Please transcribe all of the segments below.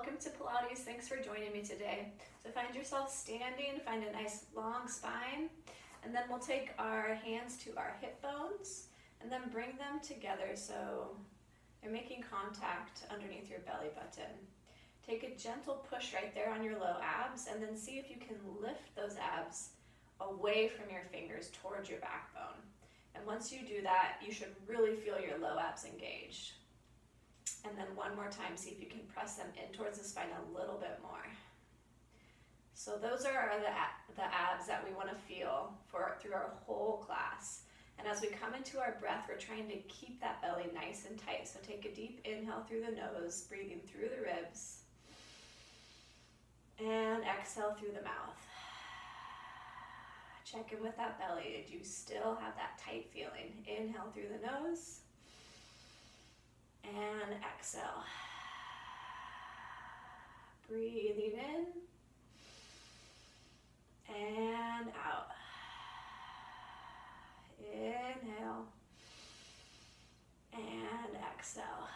welcome to Pilates. Thanks for joining me today. So find yourself standing, find a nice long spine, and then we'll take our hands to our hip bones and then bring them together so you're making contact underneath your belly button. Take a gentle push right there on your low abs and then see if you can lift those abs away from your fingers towards your backbone. And once you do that, you should really feel your low abs engaged. And then one more time, see if you can press them in towards the spine a little bit more. So those are the abs that we want to feel through our whole class. And as we come into our breath, we're trying to keep that belly nice and tight. So take a deep inhale through the nose, breathing through the ribs. And exhale through the mouth. Check in with that belly. Do you still have that tight feeling? Inhale through the nose. And exhale. Breathing in and out. Inhale and exhale.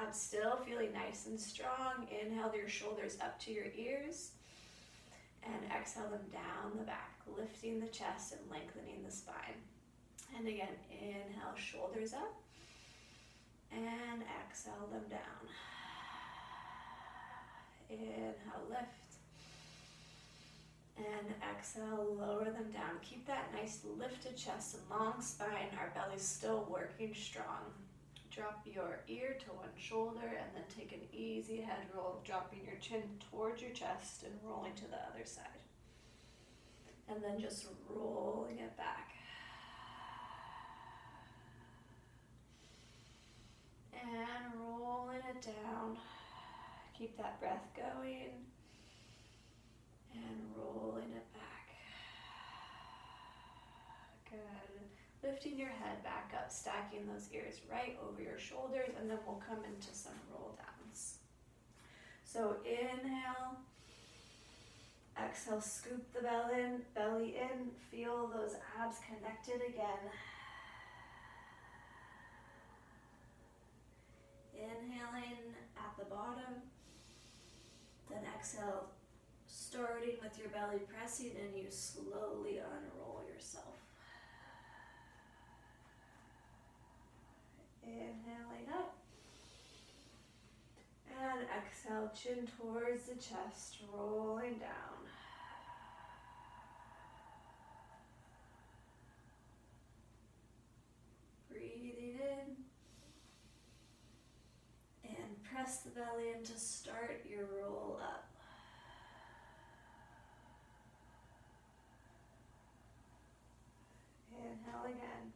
Abs still feeling nice and strong. Inhale your shoulders up to your ears and exhale them down the back, lifting the chest and lengthening the spine. And again, inhale, shoulders up. And exhale them down. Inhale, lift. And exhale, lower them down. Keep that nice lifted chest and long spine. Our belly's still working strong. Drop your ear to one shoulder and then take an easy head roll, dropping your chin towards your chest and rolling to the other side. And then just rolling it back. And rolling it down. Keep that breath going. And rolling it back. Good. Lifting your head back up, stacking those ears right over your shoulders, and then we'll come into some roll downs. So inhale. Exhale, scoop the belly in. Feel those abs connected again. Inhaling at the bottom, then exhale, starting with your belly pressing in, you slowly unroll yourself. Inhaling up, and exhale, chin towards the chest, rolling down. Breathing in. And press the belly in to start your roll up. Inhale again.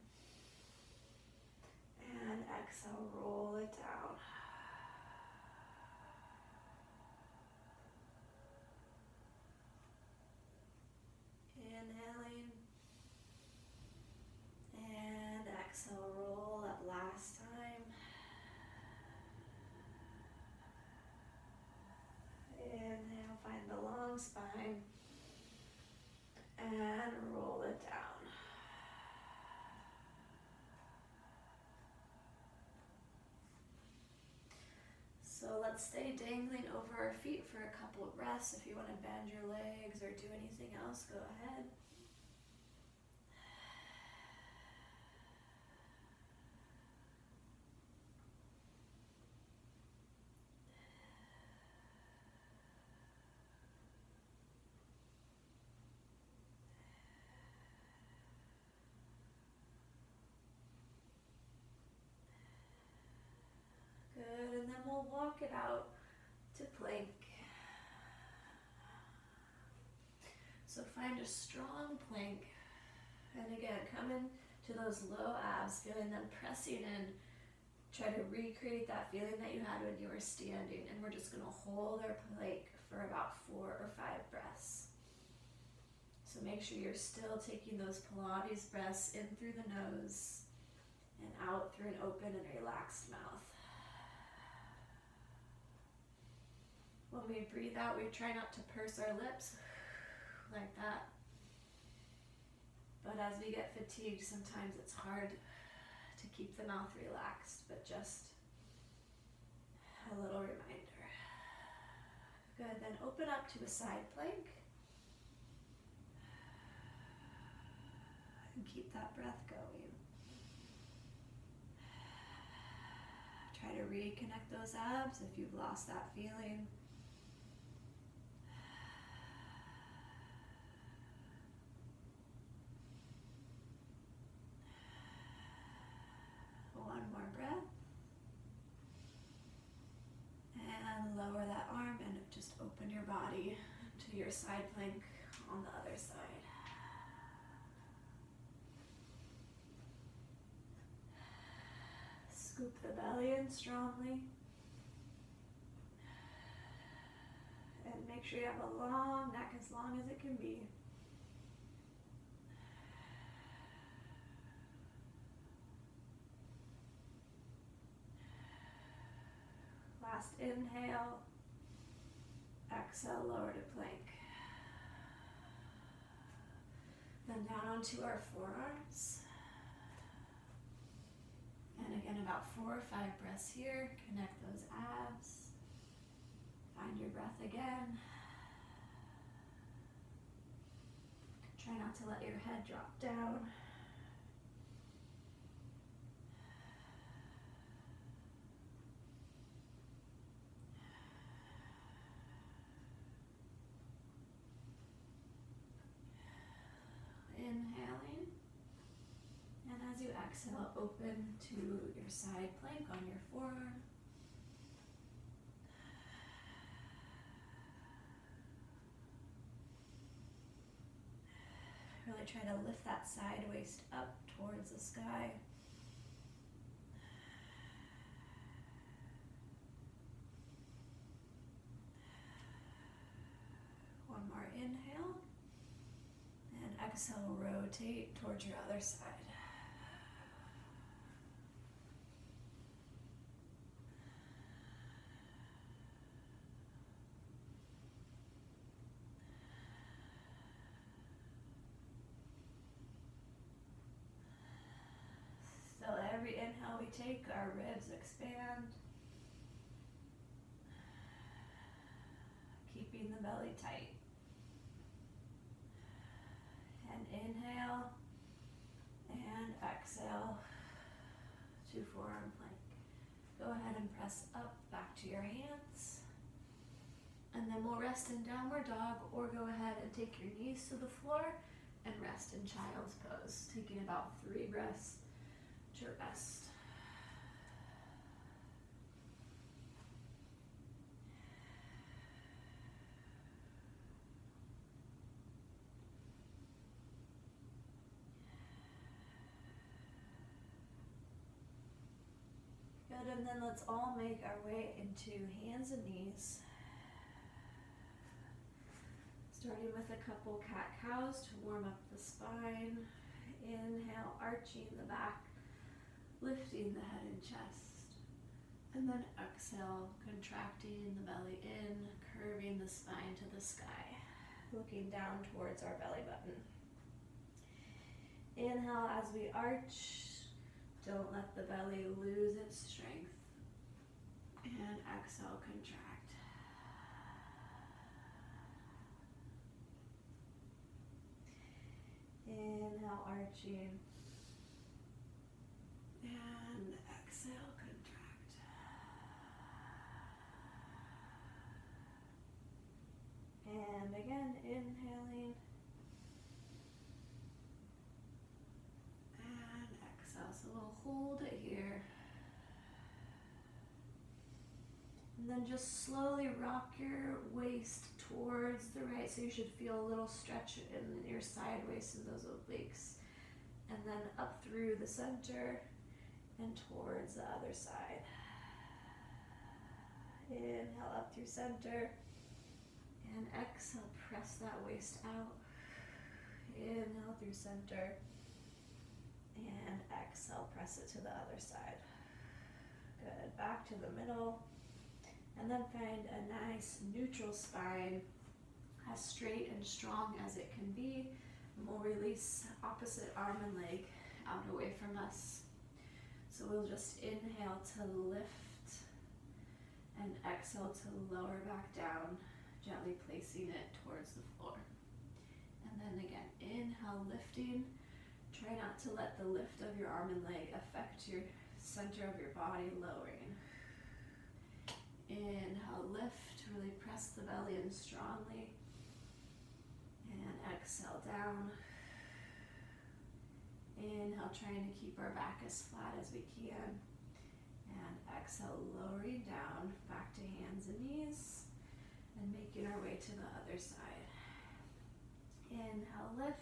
And exhale, roll it down. Inhaling. And exhale, roll up last time. Inhale, find the long spine, and roll it down. So let's stay dangling over our feet for a couple of breaths. If you want to bend your legs or do anything else, go ahead. Good, and then we'll walk it out to plank. So find a strong plank. And again, come in to those low abs, feeling them pressing in. Try to recreate that feeling that you had when you were standing. And we're just going to hold our plank for about 4 or 5 breaths. So make sure you're still taking those Pilates breaths in through the nose and out through an open and relaxed mouth. When we breathe out, we try not to purse our lips like that. But as we get fatigued, sometimes it's hard to keep the mouth relaxed, but just a little reminder. then open up to a side plank. And keep that breath going. Try to reconnect those abs if you've lost that feeling. One more breath. And lower that arm and just open your body to your side plank on the other side. Scoop the belly in strongly. And make sure you have a long neck, as long as it can be. Last inhale. Exhale, lower to plank. Then down onto our forearms. And again, about 4 or 5 breaths here. Connect those abs. Find your breath again. Try not to let your head drop down. Inhaling. And as you exhale, open to your side plank on your forearm. Really try to lift that side waist up towards the sky. One more inhale. And exhale, rotate towards your other side. So every inhale we take, our ribs expand, keeping the belly tight. And inhale and exhale to forearm plank. Go ahead and press up back to your hands. And then we'll rest in downward dog, or go ahead and take your knees to the floor and rest in child's pose, taking about 3 breaths to rest. Good, and then let's all make our way into hands and knees. Starting with a couple cat-cows to warm up the spine. Inhale, arching the back, lifting the head and chest. And then exhale, contracting the belly in, curving the spine to the sky, looking down towards our belly button. Inhale as we arch. Don't let the belly lose its strength. And exhale, contract. Inhale, arching. And exhale, contract. And again, inhaling. And exhale. So we'll hold it here. And then just slowly rock your waist towards the right. So you should feel a little stretch in your side waist and those obliques. And then up through the center and towards the other side. Inhale up through center. And exhale, press that waist out. Inhale through center. And exhale, press it to the other side. Good, back to the middle. And then find a nice neutral spine, as straight and strong as it can be. And we'll release opposite arm and leg out away from us. So we'll just inhale to lift and exhale to lower back down, gently placing it towards the floor. And then again, inhale, lifting. Try not to let the lift of your arm and leg affect your center of your body, lowering. Inhale, lift, really press the belly in strongly. And exhale down. Inhale, trying to keep our back as flat as we can. And exhale, lowering down, back to hands and knees. And making our way to the other side. Inhale, lift.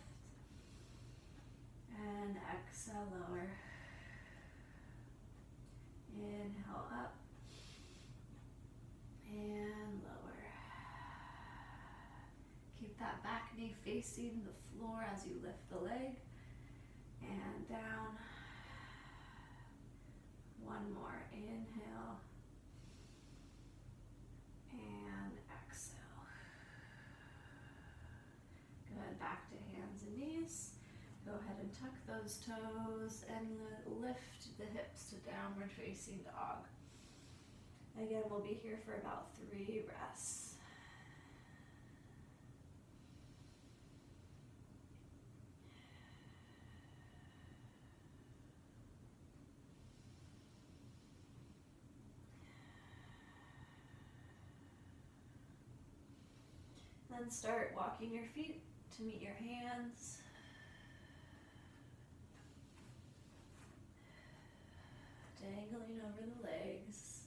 And exhale, lower. Inhale, up. And lower. Keep that back knee facing the floor as you lift the leg. And down. One more. Inhale. And exhale. Good. Back to hands and knees. Go ahead and tuck those toes and lift the hips to downward facing dog. Again, we'll be here for about 3 breaths. Then start walking your feet to meet your hands. Dangling over the legs.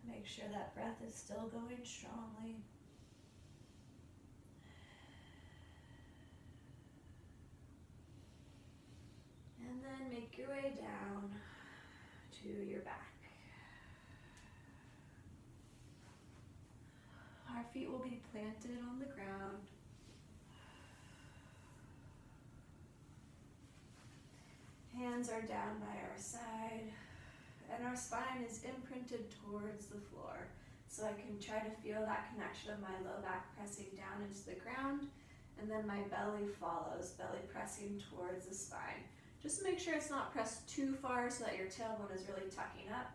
Make sure that breath is still going strongly. And then make your way down to your back. Our feet will be planted on the ground. Hands are down by our side, and our spine is imprinted towards the floor. So I can try to feel that connection of my low back pressing down into the ground, and then my belly follows, belly pressing towards the spine. Just make sure it's not pressed too far so that your tailbone is really tucking up.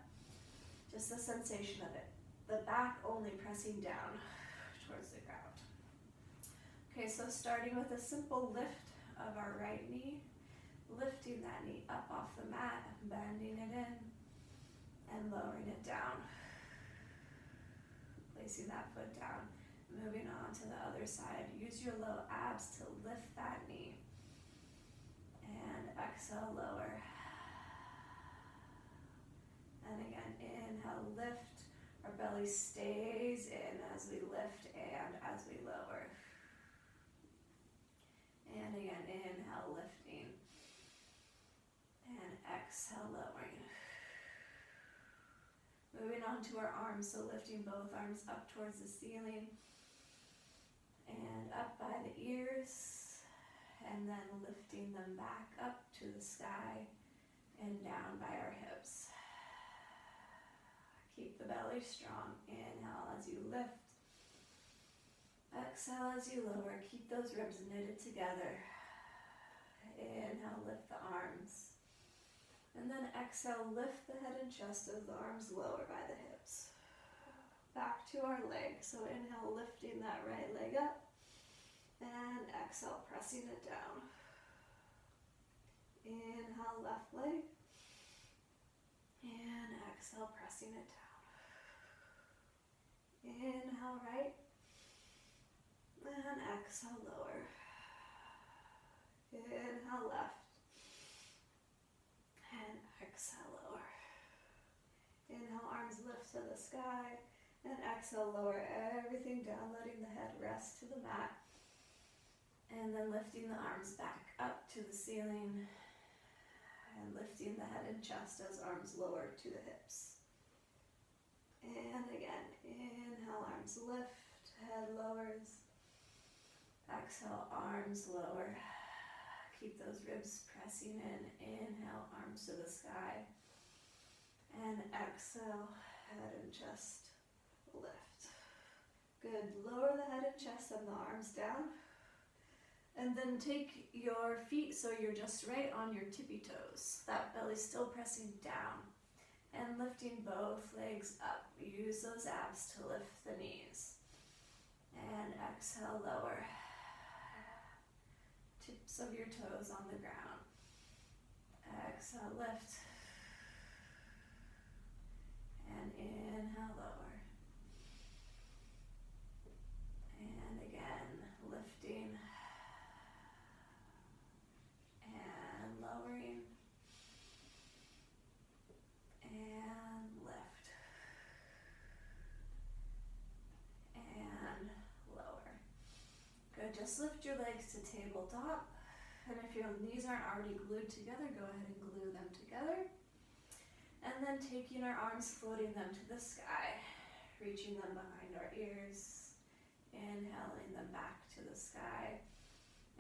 Just the sensation of it. The back only pressing down towards the ground. Okay, so starting with a simple lift of our right knee. Lifting that knee up off the mat, bending it in, and lowering it down. Placing that foot down, moving on to the other side. Use your low abs to lift that knee. And exhale, lower. And again, inhale, lift. Our belly stays in as we lift and as we lower. And again, inhale, lifting. And exhale, lowering. Moving on to our arms, so lifting both arms up towards the ceiling and up by the ears, and then lifting them back up to the sky and down by our hips. Keep the belly strong. Inhale as you lift. Exhale as you lower. Keep those ribs knitted together. Inhale, lift the arms. And then exhale, lift the head and chest as the arms lower by the hips. Back to our leg. So inhale, lifting that right leg up. And exhale, pressing it down. Inhale, left leg. And exhale, pressing it down. Inhale, right. And exhale, lower. Inhale, left. And exhale, lower. Inhale, arms lift to the sky. And exhale, lower everything down, letting the head rest to the mat. And then lifting the arms back up to the ceiling. And lifting the head and chest as arms lower to the hips. And again, inhale, arms lift, head lowers. Exhale, arms lower. Keep those ribs pressing in. Inhale, arms to the sky. And exhale, head and chest lift. Good. Lower the head and chest and the arms down. And then take your feet so you're just right on your tippy toes. That belly's still pressing down. And lift lifting both legs up. Use those abs to lift the knees. And exhale, lower. Tips of your toes on the ground. Exhale, lift. And inhale, lower. And again, lifting. And lowering. And lift. And lower. Good, just lift your legs to tabletop. And if your knees aren't already glued together, go ahead and glue them together. And then taking our arms, floating them to the sky, reaching them behind our ears, inhaling them back to the sky,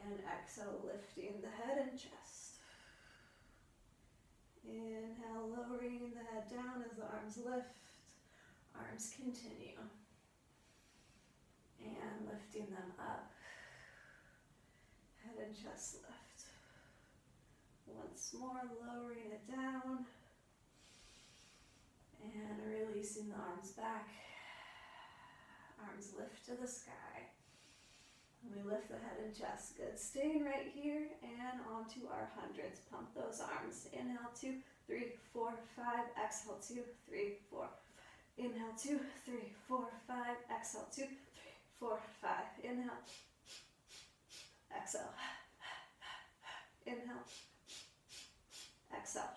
and exhale, lifting the head and chest. Inhale, lowering the head down as the arms lift, arms continue, and lifting them up, head and chest lift. Once more, lowering it down, and releasing the arms back. Arms lift to the sky. And we lift the head and chest. Good. Staying right here and onto our hundreds. Pump those arms. Inhale, 2, 3, 4, 5. Exhale, 2, 3, 4. Inhale, 2, 3, 4, 5. Exhale, 2, 3, 4, 5. Inhale. Exhale. Inhale. Exhale.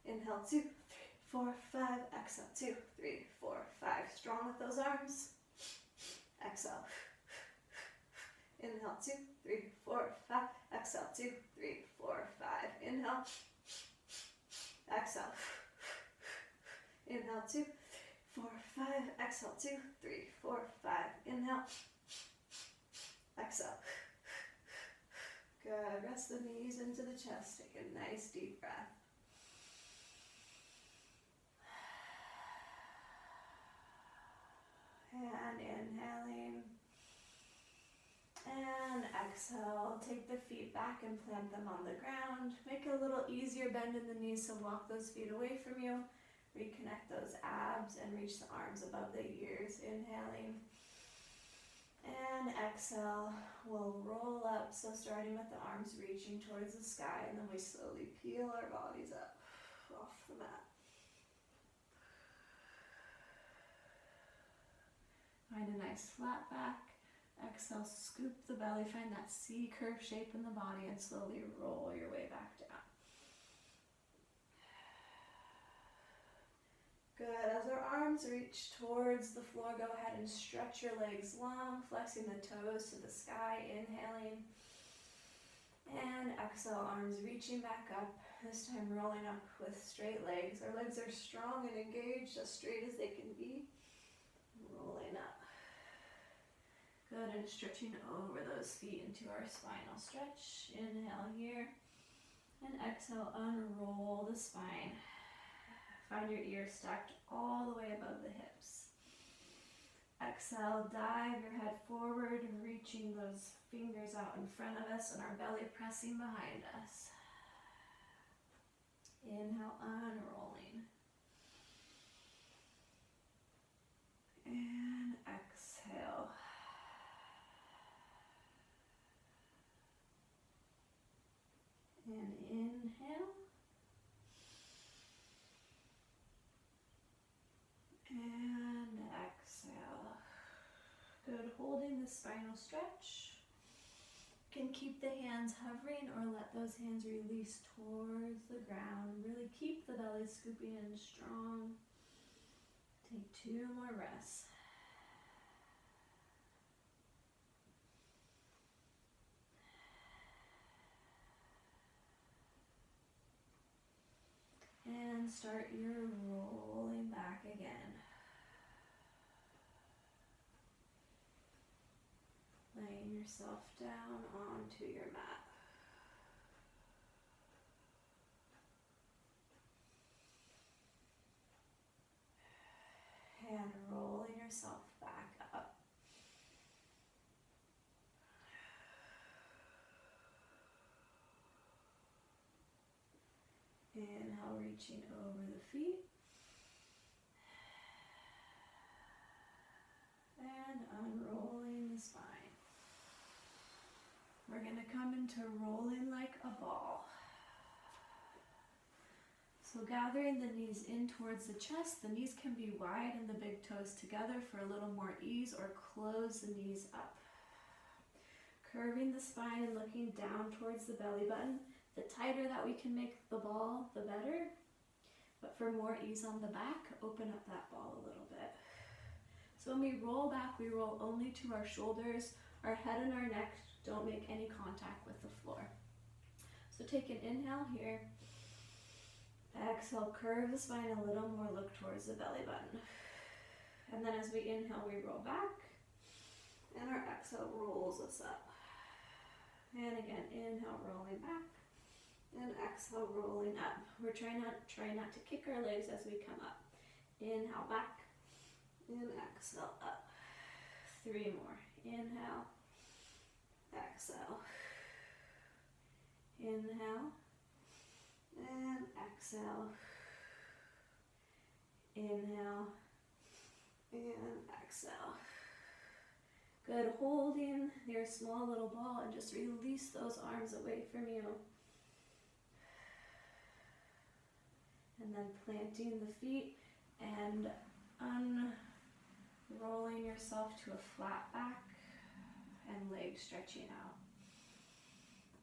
Inhale, 2, 3, 4, 5. Exhale, 2, 3, 4, 5. Strong with those arms. Exhale. Inhale, 2, 3, 4, 5. Exhale, 2, 3, 4, 5. Inhale. Exhale. Inhale, 2, 3, 4, 5. Exhale, 2, 3, 4, 5. Inhale. Exhale. Good. Rest the knees into the chest. Take a nice deep breath. And inhaling. And exhale. Take the feet back and plant them on the ground. Make a little easier bend in the knees, so walk those feet away from you. Reconnect those abs and reach the arms above the ears. Inhaling. And exhale. We'll roll up. So starting with the arms reaching towards the sky, and then we slowly peel our bodies up off the mat. Find a nice flat back. Exhale, scoop the belly. Find that C curve shape in the body and slowly roll your way back down. Good. As our arms reach towards the floor, go ahead and stretch your legs long, flexing the toes to the sky, inhaling. And exhale, arms reaching back up, this time rolling up with straight legs. Our legs are strong and engaged, as straight as they can be. Rolling up. Good, and stretching over those feet into our spinal stretch. Inhale here, and exhale, unroll the spine. Find your ears stacked all the way above the hips. Exhale, dive your head forward, reaching those fingers out in front of us and our belly pressing behind us. Inhale, unrolling. And exhale. And inhale. And exhale. Good, holding the spinal stretch. You can keep the hands hovering or let those hands release towards the ground. Really keep the belly scooping in strong. Take 2 more breaths. And start your rolling back again. Laying yourself down onto your mat. And rolling yourself back up. Inhale, reaching over the feet. And unrolling the spine. We're going to come into rolling like a ball. So gathering the knees in towards the chest, the knees can be wide and the big toes together for a little more ease, or close the knees up. Curving the spine and looking down towards the belly button. The tighter that we can make the ball, the better. But for more ease on the back, open up that ball a little bit. So when we roll back, we roll only to our shoulders. Our head and our neck don't make any contact with the floor. So take an inhale here. Exhale, curve the spine a little more, look towards the belly button. And then as we inhale, we roll back. And our exhale rolls us up. And again, inhale, rolling back. And exhale, rolling up. We're trying not to kick our legs as we come up. Inhale, back. And exhale, up. 3 more. Inhale. Exhale. Inhale. And exhale. Inhale. And exhale. Good, holding your small little ball and just release those arms away from you. And then planting the feet and unrolling yourself to a flat back and legs stretching out.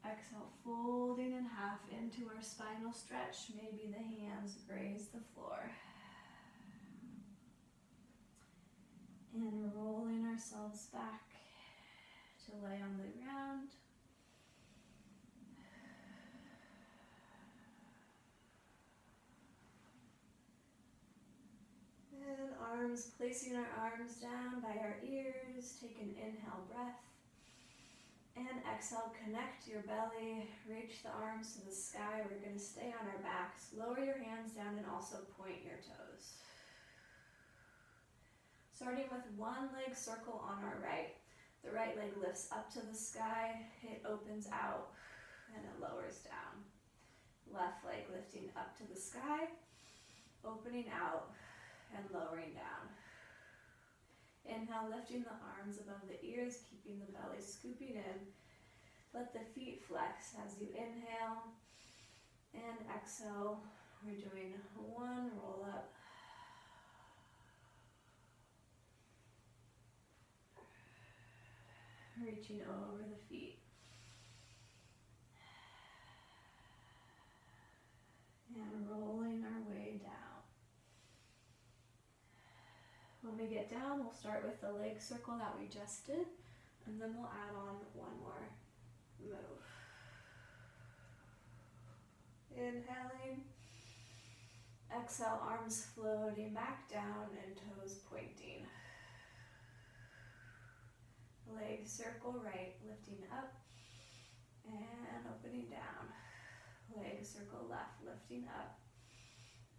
Exhale, folding in half into our spinal stretch. Maybe the hands graze the floor. And rolling ourselves back to lay on the ground. And arms, placing our arms down by our ears. Take an inhale breath. And exhale, connect your belly. Reach the arms to the sky. We're going to stay on our backs. Lower your hands down and also point your toes. Starting with one leg circle on our right. The right leg lifts up to the sky. It opens out and it lowers down. Left leg lifting up to the sky, opening out and lowering down. Inhale, lifting the arms above the ears, keeping the belly scooping in. Let the feet flex as you inhale and exhale. We're doing one roll up. Reaching over the feet. And rolling our way down. When we get down, we'll start with the leg circle that we just did, and then we'll add on one more move. Inhaling. Exhale, arms floating back down and toes pointing. Leg circle right, lifting up and opening down. Leg circle left, lifting up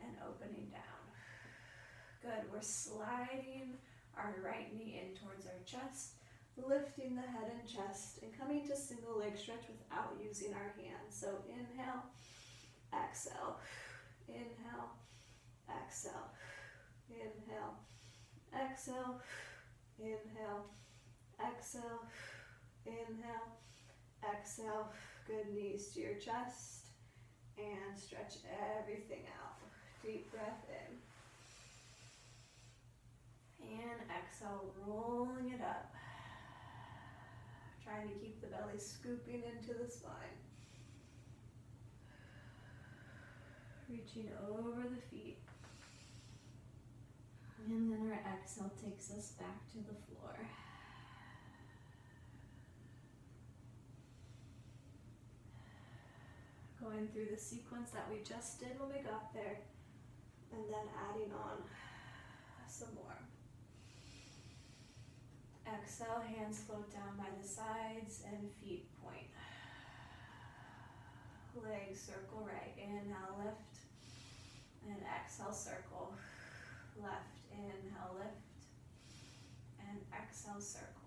and opening down. Good, we're sliding our right knee in towards our chest, lifting the head and chest, and coming to single leg stretch without using our hands. So inhale, exhale, inhale, exhale, inhale, exhale, inhale, exhale, inhale, exhale. Good, knees to your chest and stretch everything out. Deep breath in. And exhale, rolling it up. Trying to keep the belly scooping into the spine. Reaching over the feet. And then our exhale takes us back to the floor. Going through the sequence that we just did when we got there, and then adding on some more. Exhale, hands float down by the sides and feet point. Legs circle right, inhale, lift, and exhale, circle. Left, inhale, lift, and exhale, circle.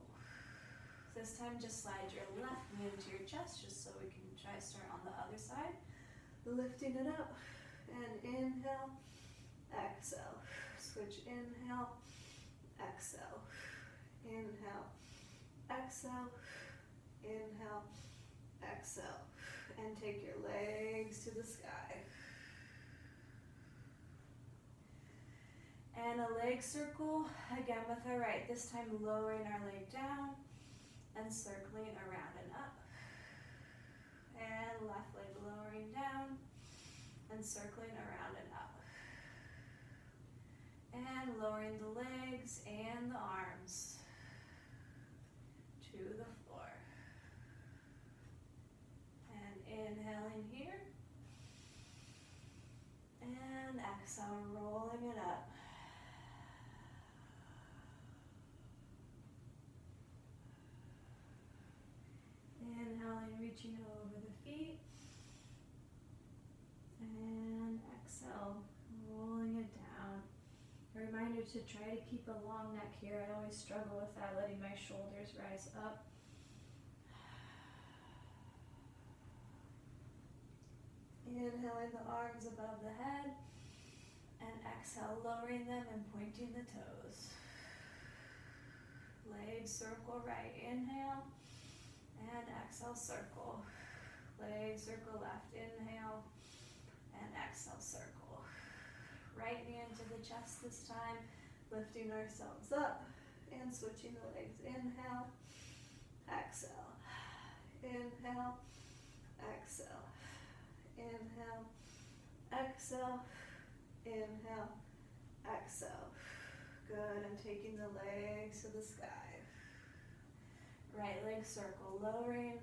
This time just slide your left knee into your chest just so we can try to start on the other side. Lifting it up And inhale, exhale. Switch, inhale, exhale. Inhale, exhale, inhale, exhale. And take your legs to the sky. And a leg circle, again with our right, this time lowering our leg down and circling around and up. And left leg lowering down and circling around and up. And lowering the legs and the arms to the floor. And inhaling here. And exhale, rolling it up. Inhaling, reaching over the feet. And exhale, rolling it down. A reminder to try to keep a long neck here. I always struggle with that, letting my shoulders rise up. Inhaling the arms above the head. And exhale, lowering them and pointing the toes. Legs circle right, inhale. And exhale, circle. Legs circle left, inhale. And exhale, circle. Right knee into the chest this time. Lifting ourselves up. And switching the legs. Inhale. Exhale. Inhale. Exhale. Inhale. Exhale. Inhale. Exhale. Good. And taking the legs to the sky. Right leg circle, lowering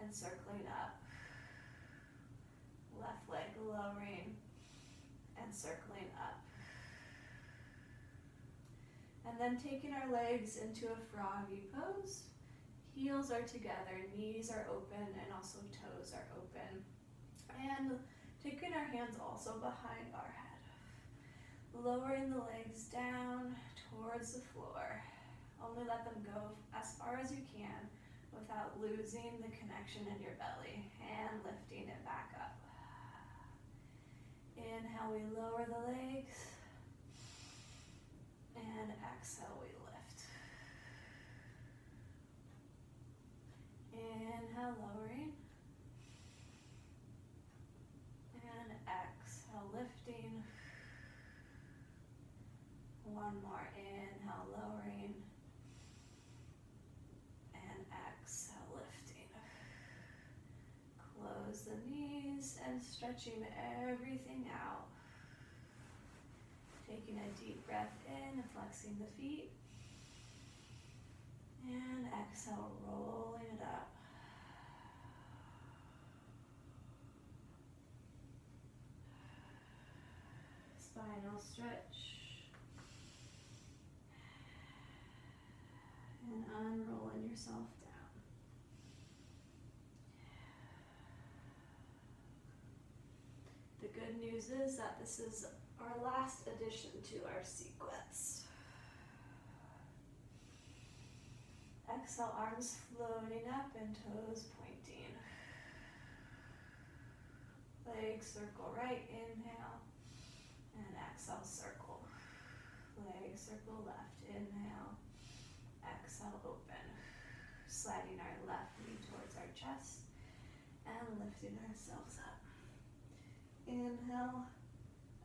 and circling up. Left leg lowering and circling up. And then taking our legs into a froggy pose. Heels are together, knees are open, and also toes are open. And taking our hands also behind our head. Lowering the legs down towards the floor. Only let them go as far as you can without losing the connection in your belly and lifting it back up. Inhale, we lower the legs. And exhale, we lift. Inhale, lowering. And exhale, lifting. One more, inhale, lowering. And exhale, lifting. Close the knees and stretching everything out. Taking a deep breath in and flexing the feet. And exhale, rolling it up. Spinal stretch. And unrolling yourself down. The good news is that this is our last addition to our sequence. Exhale, arms floating up and toes pointing. Legs circle right, inhale. And exhale, circle. Legs circle left, inhale. Exhale, open. Sliding our left knee towards our chest and lifting ourselves up. Inhale,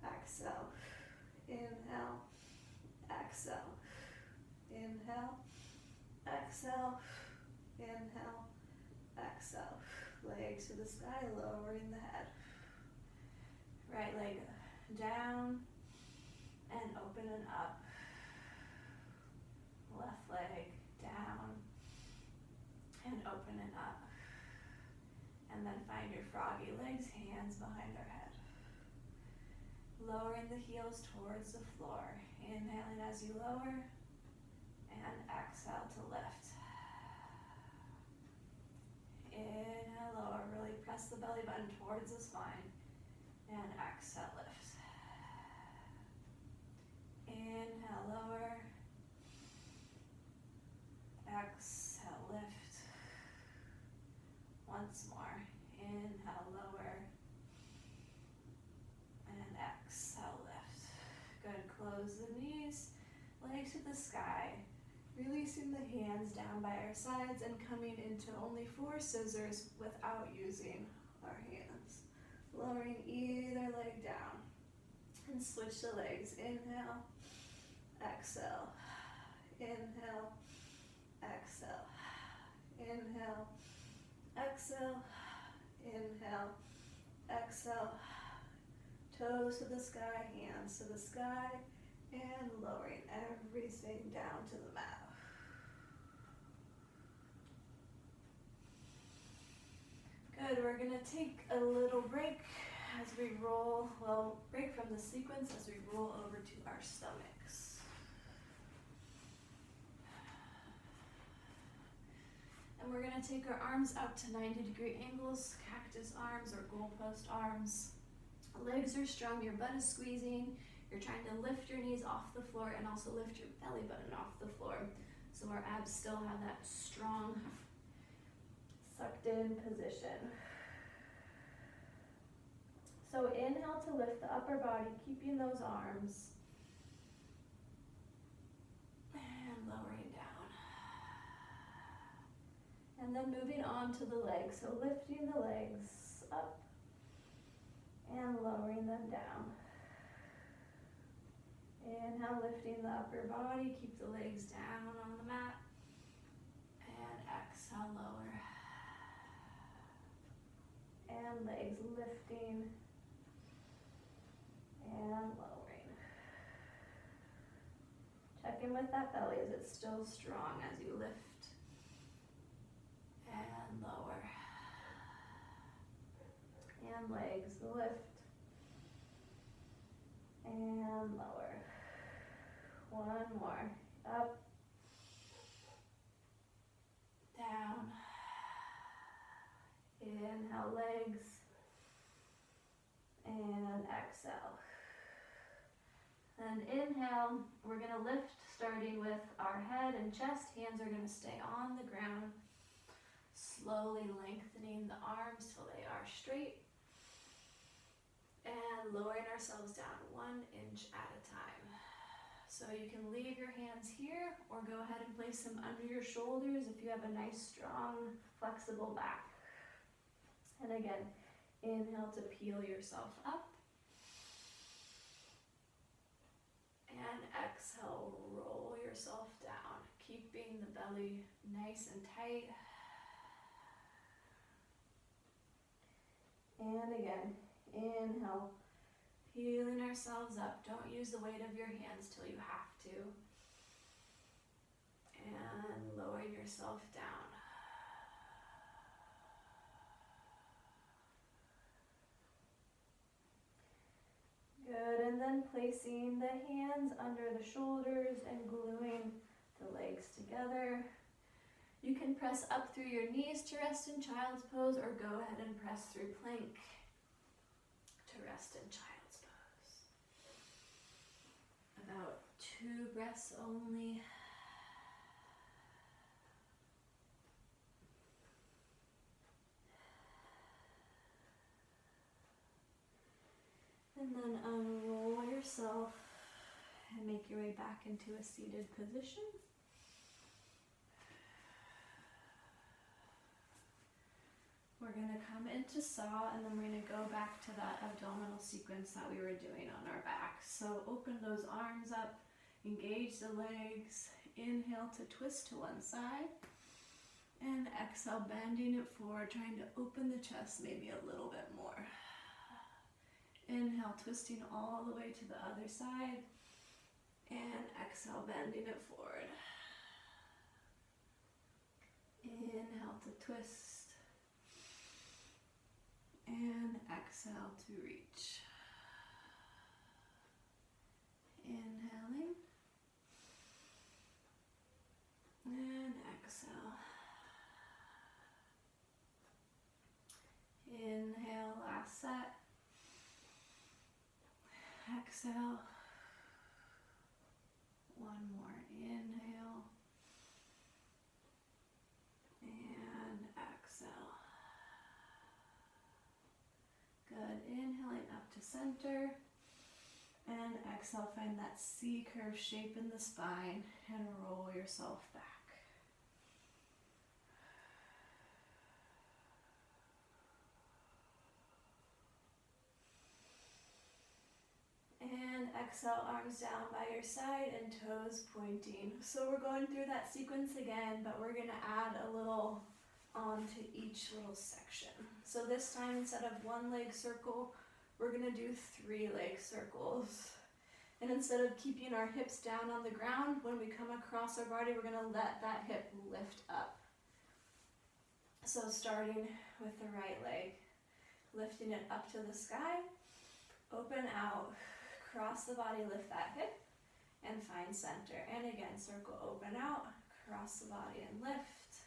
exhale. Inhale, exhale. Inhale, exhale. Inhale, exhale. Legs to the sky, lowering the head. Right leg down and open and up. Left leg down and open and up. And then find your froggy legs, hands behind our head. Lowering the heels towards the floor. Inhaling as you lower and exhale to lift. Inhale, lower, really press the belly button towards the spine and exhale, lift. Inhale, lower. Exhale, lift. Once more. Inhale, lower. toes to the knees, legs to the sky. Releasing the hands down by our sides and coming into only 4 scissors without using our hands. Lowering either leg down. And switch the legs. Inhale, exhale. Inhale, exhale. Inhale, exhale. Inhale, exhale. Toes to the sky, hands to the sky, and lowering everything down to the mat. Good, we're gonna take a little break as we roll, break from the sequence as we roll over to our stomachs. And we're gonna take our arms out to 90-degree angles, cactus arms or goalpost arms. Legs are strong, your butt is squeezing. You're trying to lift your knees off the floor and also lift your belly button off the floor. So our abs still have that strong, sucked in position. So inhale to lift the upper body, keeping those arms. And lowering down. And then moving on to the legs. So lifting the legs up and lowering them down. Inhale, lifting the upper body, keep the legs down on the mat. And exhale, lower. And legs lifting and lowering. Check in with that belly. Is it still strong as you lift and lower? And legs lift and lower. One more. Up, down. Inhale, legs, and exhale. And inhale, we're going to lift starting with our head and chest. Hands are going to stay on the ground. Slowly lengthening the arms till they are straight. And lowering ourselves down 1 inch at a time. So you can leave your hands here or go ahead and place them under your shoulders if you have a nice, strong, flexible back. And again, inhale to peel yourself up. And exhale, roll yourself down, keeping the belly nice and tight. And again, inhale, peeling ourselves up. Don't use the weight of your hands till you have to. And lower yourself down. Good, and then placing the hands under the shoulders and gluing the legs together. You can press up through your knees to rest in child's pose or go ahead and press through plank to rest in child's pose. About 2 breaths only. And then unroll yourself and make your way back into a seated position. We're going to come into saw and then we're going to go back to that abdominal sequence that we were doing on our back. So open those arms up, engage the legs, inhale to twist to one side, and exhale, bending it forward, trying to open the chest maybe a little bit more. Inhale, twisting all the way to the other side, and exhale, bending it forward. Inhale to twist, and exhale to reach. Inhaling, and exhale. Inhale, last set. Exhale. One more inhale. And exhale. Good. Inhaling up to center. And exhale, find that C-curve shape in the spine and roll yourself back. And exhale, arms down by your side and toes pointing. So we're going through that sequence again, but we're gonna add a little onto each little section. So this time, instead of one leg circle, we're gonna do 3 leg circles. And instead of keeping our hips down on the ground, when we come across our body, we're gonna let that hip lift up. So starting with the right leg, lifting it up to the sky, open out, cross the body, lift that hip, and find center. And again, circle, open out, cross the body and lift,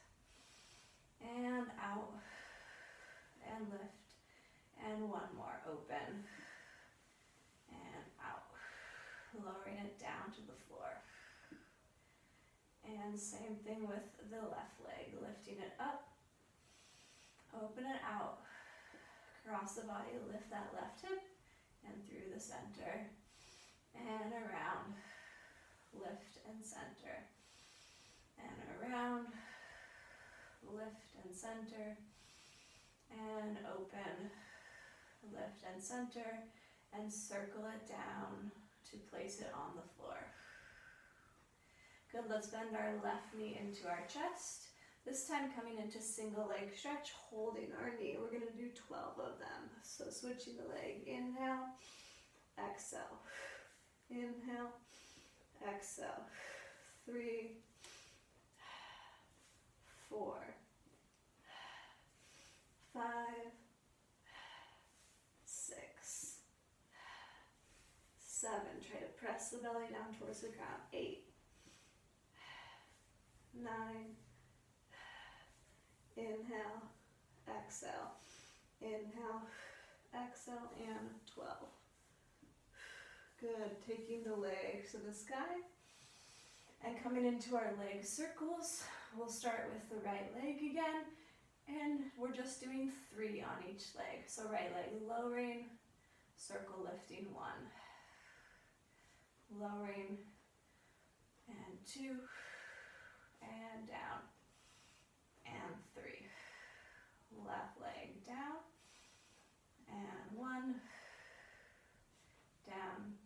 and out, and lift, and one more, open, and out, lowering it down to the floor. And same thing with the left leg, lifting it up, open it out, cross the body, lift that left hip, and through the center, and around, lift and center, and around, lift and center, and open, lift and center, and circle it down to place it on the floor. Good, let's bend our left knee into our chest. This time coming into single leg stretch, holding our knee. We're gonna do 12 of them. So switching the leg, inhale, exhale, inhale, exhale, 3, 4, 5, 6, 7. Try to press the belly down towards the ground. 8, 9, inhale, exhale, inhale, exhale, and 12. Good, taking the legs to the sky and coming into our leg circles. We'll start with the right leg again, and we're just doing 3 on each leg. So right leg lowering, circle lifting 1, lowering, and 2, and down, and 3. Left leg down, and 1, down,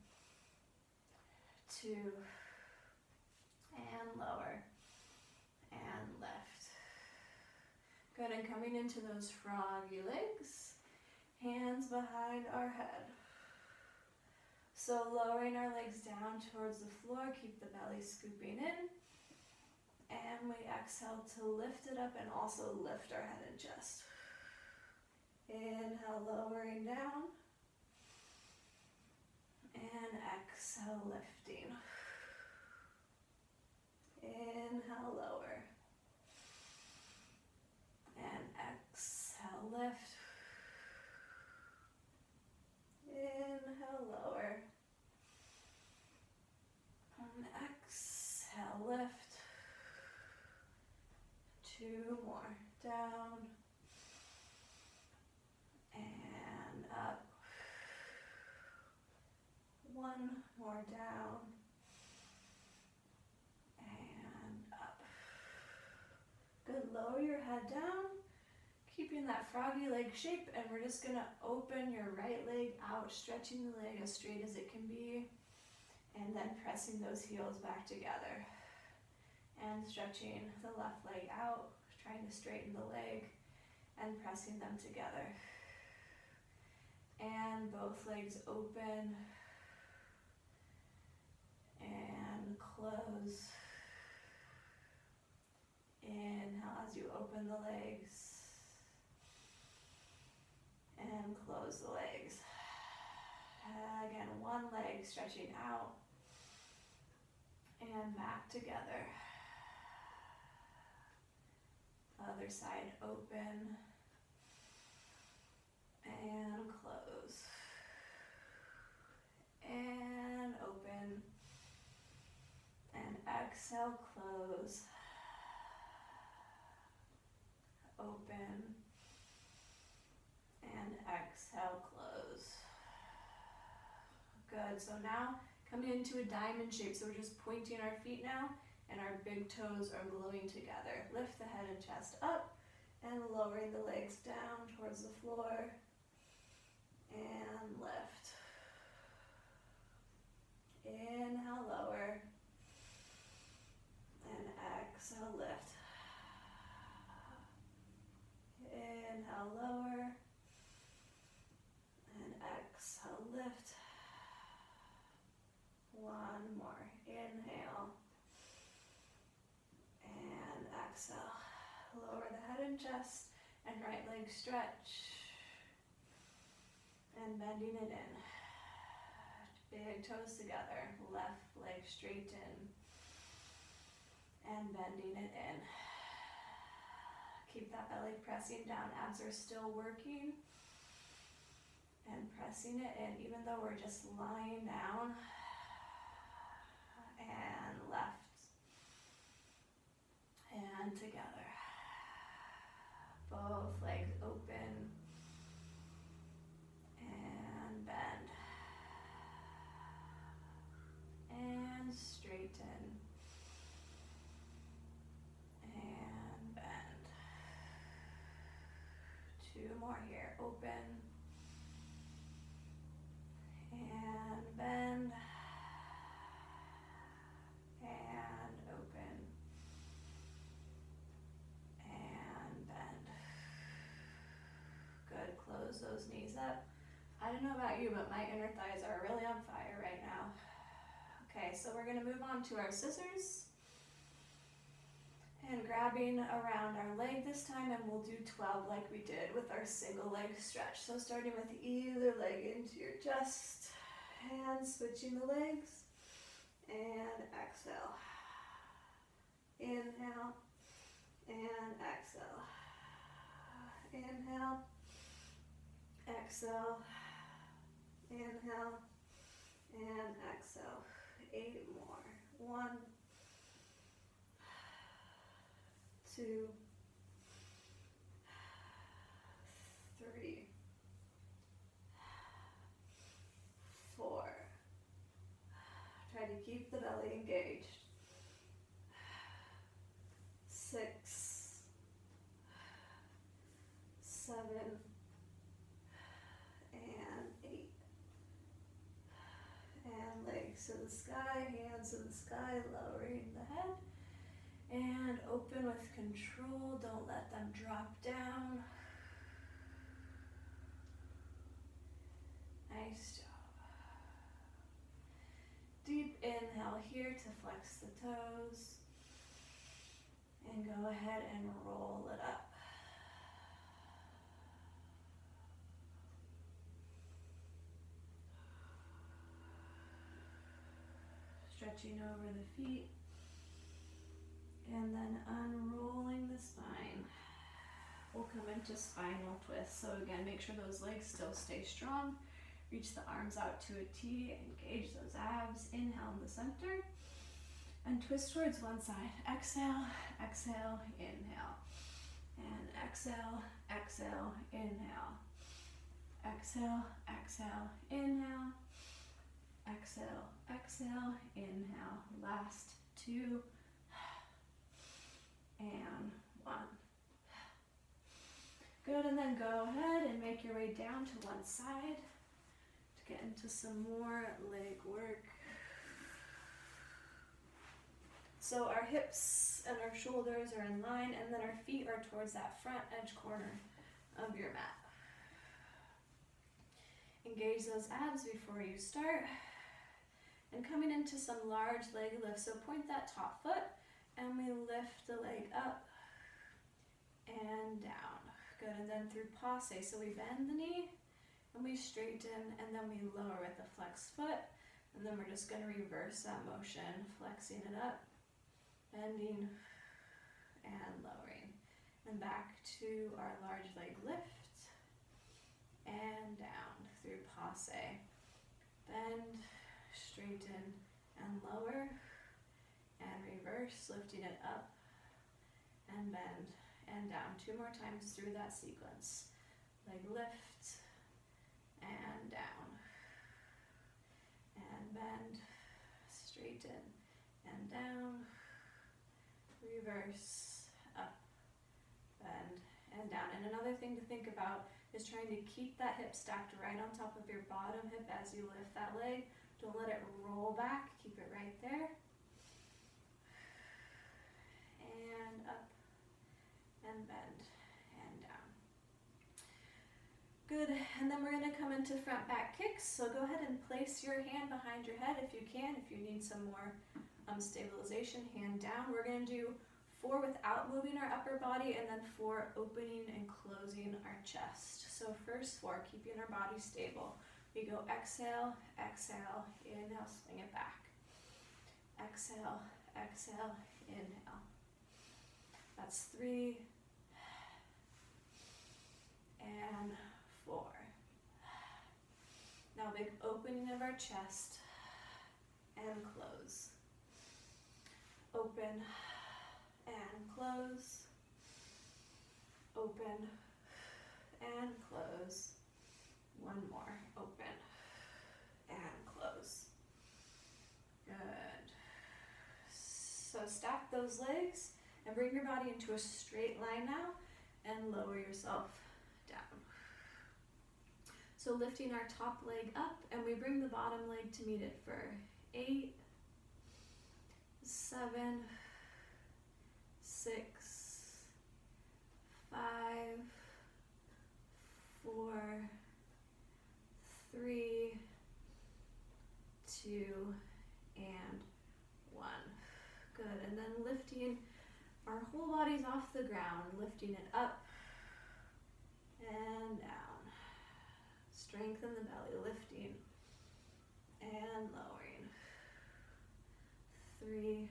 2, and lower, and lift. Good, and coming into those froggy legs, hands behind our head. So lowering our legs down towards the floor, keep the belly scooping in. And we exhale to lift it up and also lift our head and chest. Inhale, lowering down. And exhale, lifting. Inhale, lower. And exhale, lift. Inhale, lower. And exhale, lift. 2 more, down, and up. 1 more, down, and up. Good, lower your head down, keeping that froggy leg shape, and we're just gonna open your right leg out, stretching the leg as straight as it can be, and then pressing those heels back together. And stretching the left leg out, trying to straighten the leg, and pressing them together. And both legs open, and close. Inhale as you open the legs, and close the legs. Again, one leg stretching out, and back together. Other side open, and close, and open, and exhale, close, open, and exhale, close. Good, so now Coming into a diamond shape, so we're just pointing our feet now, and our big toes are gluing together. Lift the head and chest up, and lowering the legs down towards the floor, and lift. Inhale, lower, and exhale, lift. Inhale, lower, and exhale, lift. One more. Inhale, and exhale. Lower the head and chest, and right leg stretch, and bending it in. Big toes together, left leg straighten, and bending it in. Keep that belly pressing down, abs are still working, and pressing it in, even though we're just lying down, and left, and together. Both legs open, and bend, and straighten, and bend. Two more here, open, and bend, and open, and bend. Good, close those knees up. I don't know about you, but my inner thighs are really on fire right now. Okay, so we're gonna move on to our scissors. And grabbing around our leg this time, and we'll do 12 like we did with our single leg stretch. So starting with either leg into your chest, and switching the legs, and exhale. Inhale, and exhale. Inhale, exhale, inhale, and exhale. 8 more. 1, 2, 3, 4. Try to keep the belly engaged. 6, 7, and 8. And legs to the sky, hands to the sky, lowering the head. And open with control, don't let them drop down. Nice job. Deep inhale here to flex the toes. And go ahead and roll it up. Stretching over the feet. And then unrolling the spine. We'll come into spinal twist. So again, make sure those legs still stay strong. Reach the arms out to a T, engage those abs. Inhale in the center. And twist towards one side. Exhale, exhale, inhale. And exhale, exhale, inhale. Exhale, exhale, inhale. Exhale, exhale, inhale. Last 2. And 1. Good, and then go ahead and make your way down to one side to get into some more leg work. So our hips and our shoulders are in line, and then our feet are towards that front edge corner of your mat. Engage those abs before you start. And coming into some large leg lifts, so point that top foot, and we lift the leg up and down. Good, and then through passe, so we bend the knee, and we straighten, and then we lower with the flexed foot, and then we're just gonna reverse that motion, flexing it up, bending, and lowering. And back to our large leg lift, and down through passe. Bend, straighten, and lower, and reverse, lifting it up, and bend, and down. 2 more times through that sequence. Leg lift, and down, and bend, straighten and down, reverse, up, bend, and down. And another thing to think about is trying to keep that hip stacked right on top of your bottom hip as you lift that leg. Don't let it roll back, keep it right there. And up, and bend, and down. Good, and then we're gonna come into front back kicks. So go ahead and place your hand behind your head if you can. If you need some more stabilization, hand down. We're gonna do 4 without moving our upper body, and then 4 opening and closing our chest. So first 4, keeping our body stable. We go exhale, exhale, inhale, swing it back. Exhale, exhale, inhale. That's 3 and 4. Now big opening of our chest and close. Open and close. Open and close. One more. Open and close. Good. So stack those legs and bring your body into a straight line now and lower yourself down. So lifting our top leg up, and we bring the bottom leg to meet it for 8, 7, 6, 5, 4, 3, 2, and 1. Good, and then lifting our whole bodies off the ground, lifting it up and down. Strengthen the belly, lifting and lowering. 3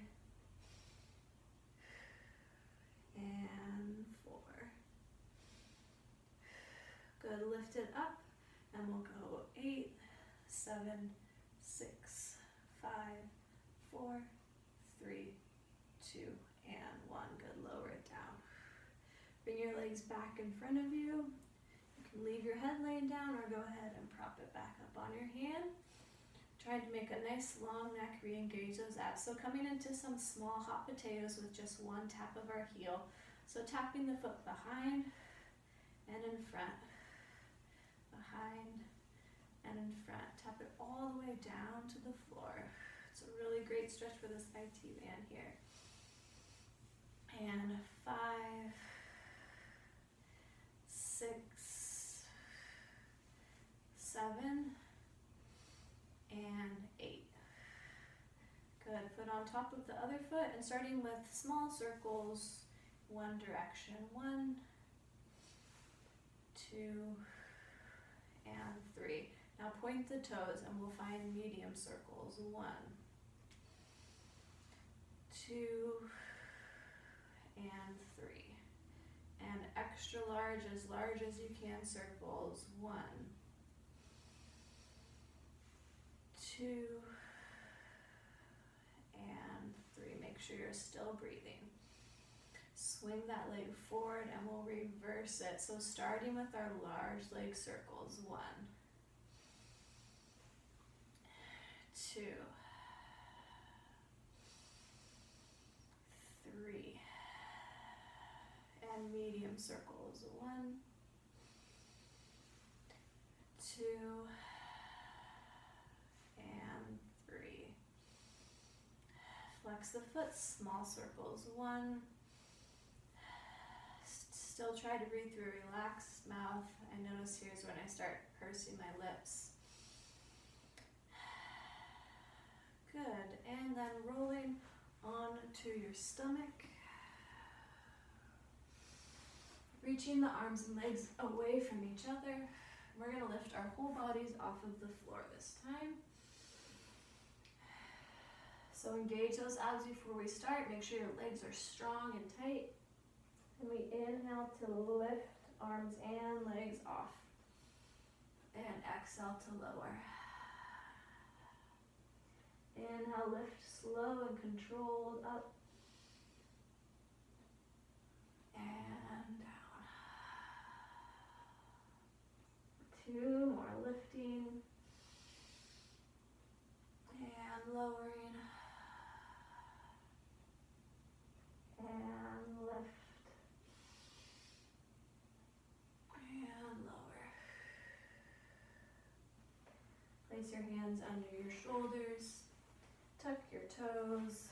and 4. Good, lift it up, and we'll go 8, 7, 6, 5, 4, 3, 2, and 1. Good, lower it down. Bring your legs back in front of you. You can leave your head laying down or go ahead and prop it back up on your hand. Trying to make a nice long neck, re-engage those abs. So coming into some small hot potatoes with just one tap of our heel. So tapping the foot behind and in front, behind and in front. Tap it all the way down to the floor. It's a really great stretch for this IT band here. And 5, 6, 7, and 8. Good, foot on top of the other foot, and starting with small circles, one direction. 1, 2, and 3. Now point the toes and we'll find medium circles. 1, 2, and 3. And extra large as you can circles. 1, 2, and 3. Make sure you're still breathing. Swing that leg forward and we'll reverse it. So starting with our large leg circles. 1, 2, 3, and medium circles. 1, 2, and 3. Flex the foot, small circles. 1. Still try to breathe through a relaxed mouth. I notice here's when I start pursing my lips. Good, and then rolling onto your stomach. Reaching the arms and legs away from each other. We're gonna lift our whole bodies off of the floor this time. So engage those abs before we start. Make sure your legs are strong and tight. And we inhale to lift arms and legs off. And exhale to lower. Inhale, lift slow and controlled up. And down. 2 more lifting. And lowering. Place your hands under your shoulders, tuck your toes,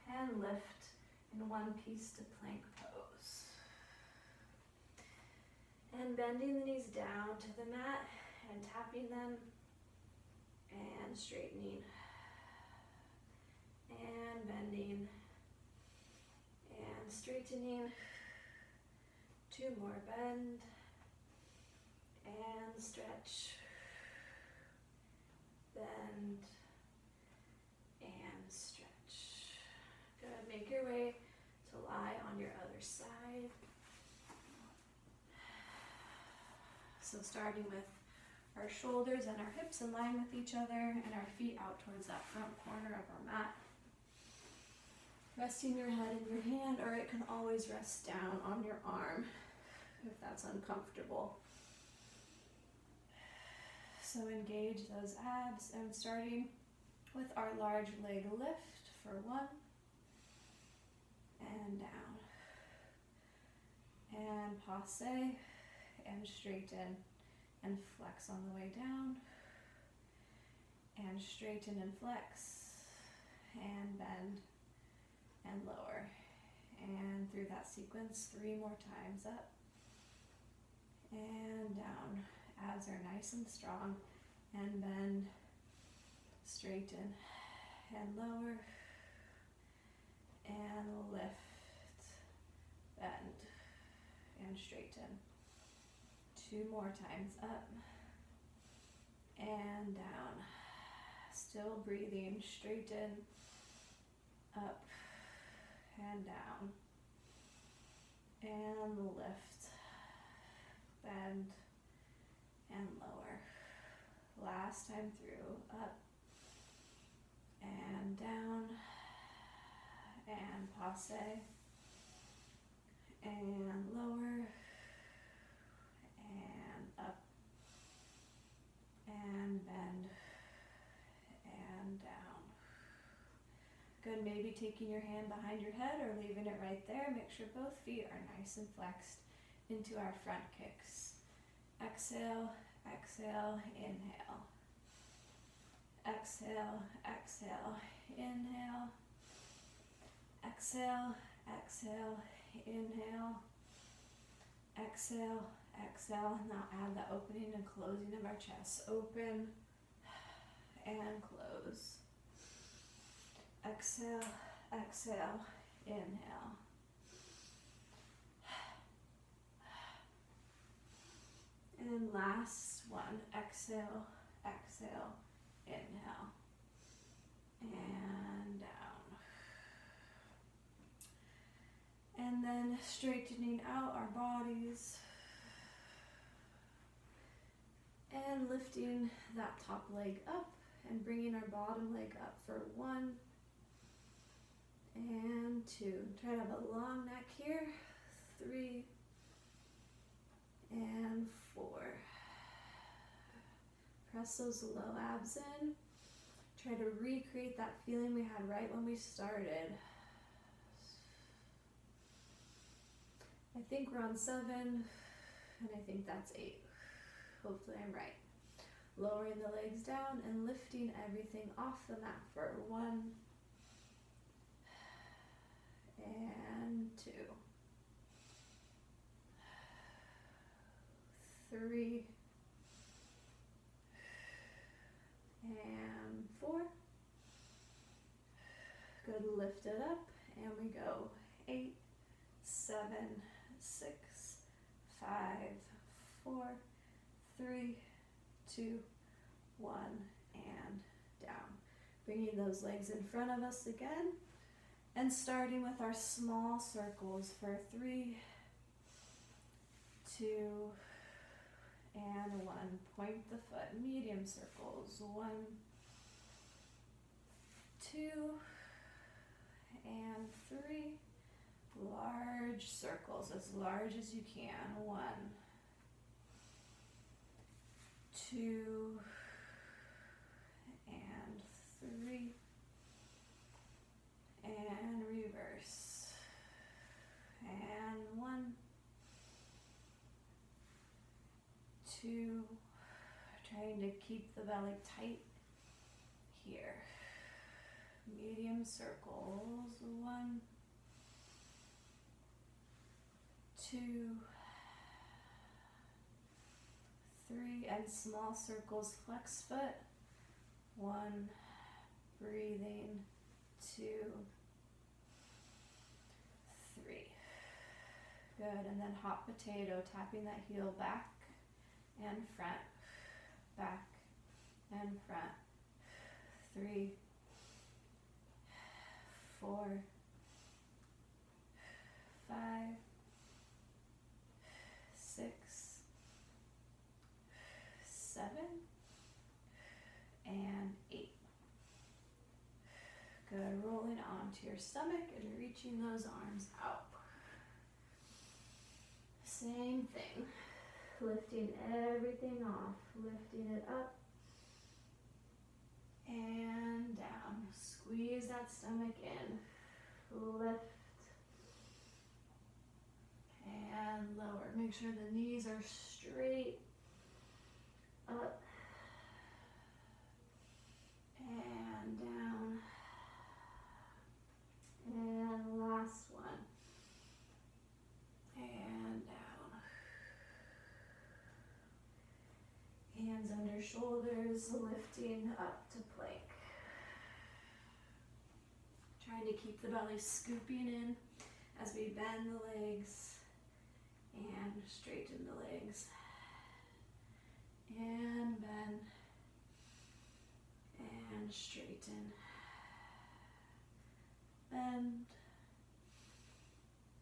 and lift in one piece to plank pose. And bending the knees down to the mat and tapping them and straightening and bending and straightening. Two more, bend and stretch, bend and stretch. Good, make your way to lie on your other side. So starting with our shoulders and our hips in line with each other and our feet out towards that front corner of our mat. Resting your head in your hand, or it can always rest down on your arm if that's uncomfortable. So engage those abs, and starting with our large leg lift for 1 and down. And passe and straighten and flex on the way down. And straighten and flex and bend and lower. And through that sequence 3 more times, up and down. Abs are nice and strong, and bend, straighten and lower, and lift, bend and straighten. 2 more times, up and down. Still breathing, straighten, up and down, and lift, bend and lower. Last time through, up and down, and passe, and lower, and up, and bend, and down. Good, maybe taking your hand behind your head or leaving it right there. Make sure both feet are nice and flexed into our front kicks. Exhale, exhale, inhale. Exhale, exhale, inhale. Exhale, exhale, inhale. Exhale, exhale. Now add the opening and closing of our chest. Open and close. Exhale, exhale, inhale. And last one, exhale, exhale, inhale, and down. And then straightening out our bodies and lifting that top leg up and bringing our bottom leg up for 1 and 2. Try to have a long neck here. 3 and 4. Press those low abs in. Try to recreate that feeling we had right when we started. I think we're on 7, and I think that's 8. Hopefully I'm right. Lowering the legs down and lifting everything off the mat for 1 and 2. 3 and 4. Good, lift it up, and we go 8, 7, 6, 5, 4, 3, 2, 1, and down. Bringing those legs in front of us again, and starting with our small circles for 3, 2, and 1. Point the foot. Medium circles. 1, 2, and 3. Large circles, as large as you can. 1, 2, and 3. And reverse. And 1, 2, Trying to keep the belly tight here. Medium circles. 1, 2, 3, and small circles. Flex foot. 1, breathing. 2, 3. Good, and then hot potato, tapping that heel back and front, back and front. 3, 4, 5, 6, 7, and 8. Good, rolling onto your stomach and reaching those arms out. Same thing, lifting everything off, lifting it up and down. Squeeze that stomach in, lift and lower. Make sure the knees are straight, up and down. And last one. And down. Hands under shoulders, lifting up to plank. Trying to keep the belly scooping in as we bend the legs and straighten the legs. And bend and straighten. Bend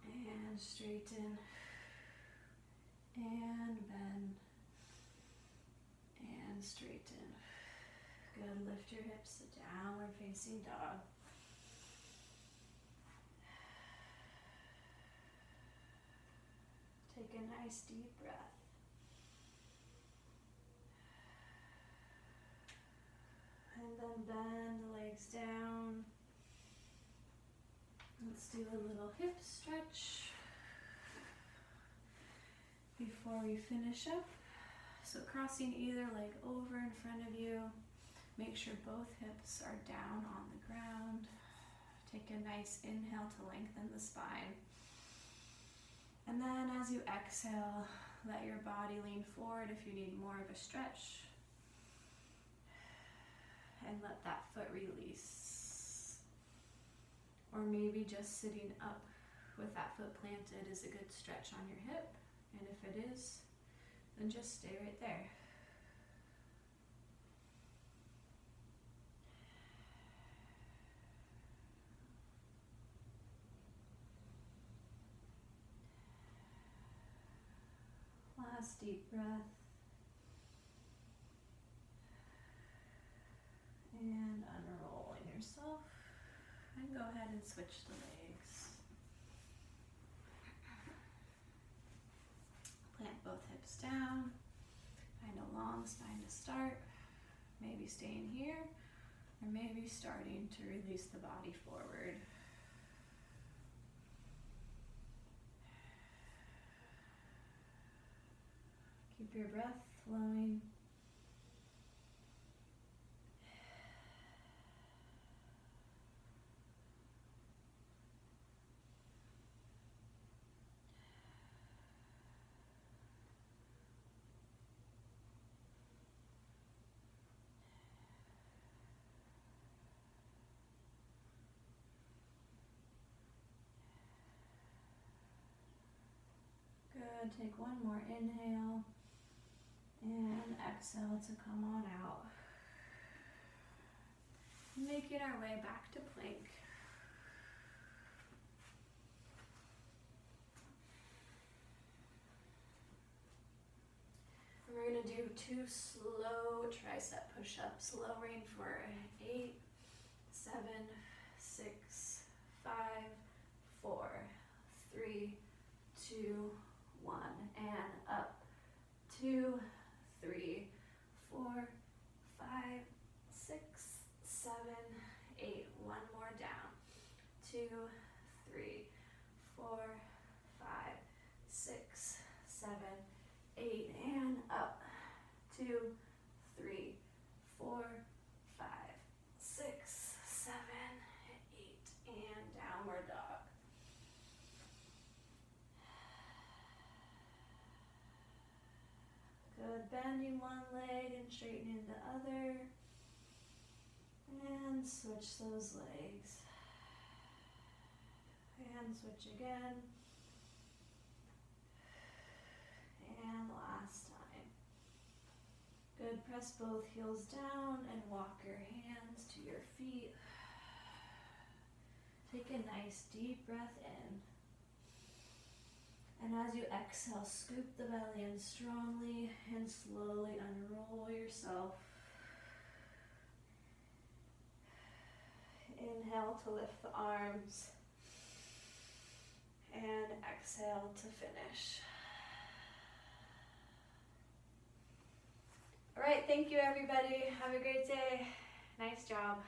and straighten and bend and straighten. Good, lift your hips to downward facing dog. Take a nice deep breath. And then bend the legs down. Let's do a little hip stretch before we finish up. So crossing either leg over in front of you. Make sure both hips are down on the ground. Take a nice inhale to lengthen the spine. And then as you exhale, let your body lean forward if you need more of a stretch. And let that foot release. Or maybe just sitting up with that foot planted is a good stretch on your hip. And if it is, then just stay right there. Last deep breath. And unrolling yourself. And go ahead and switch the legs. Plant both hips down. Find a long spine to start. Maybe staying here, or maybe starting to release the body forward. Keep your breath flowing. Good, take one more inhale and exhale to come on out. Making our way back to plank. We're going to do 2 slow tricep push-ups, lowering for 8, 7, 6, 5, 4, 3, 2, 1, and up. 2, 3, 4, 5, 6, 7, 8. One more down. 2, 3, 4, 5, 6, 7, 8, and up. 2, bending one leg and straightening the other. And switch those legs. And switch again. And last time. Good, press both heels down and walk your hands to your feet. Take a nice deep breath in. And as you exhale, scoop the belly in strongly and slowly unroll yourself. Inhale to lift the arms. And exhale to finish. All right, thank you everybody. Have a great day. Nice job.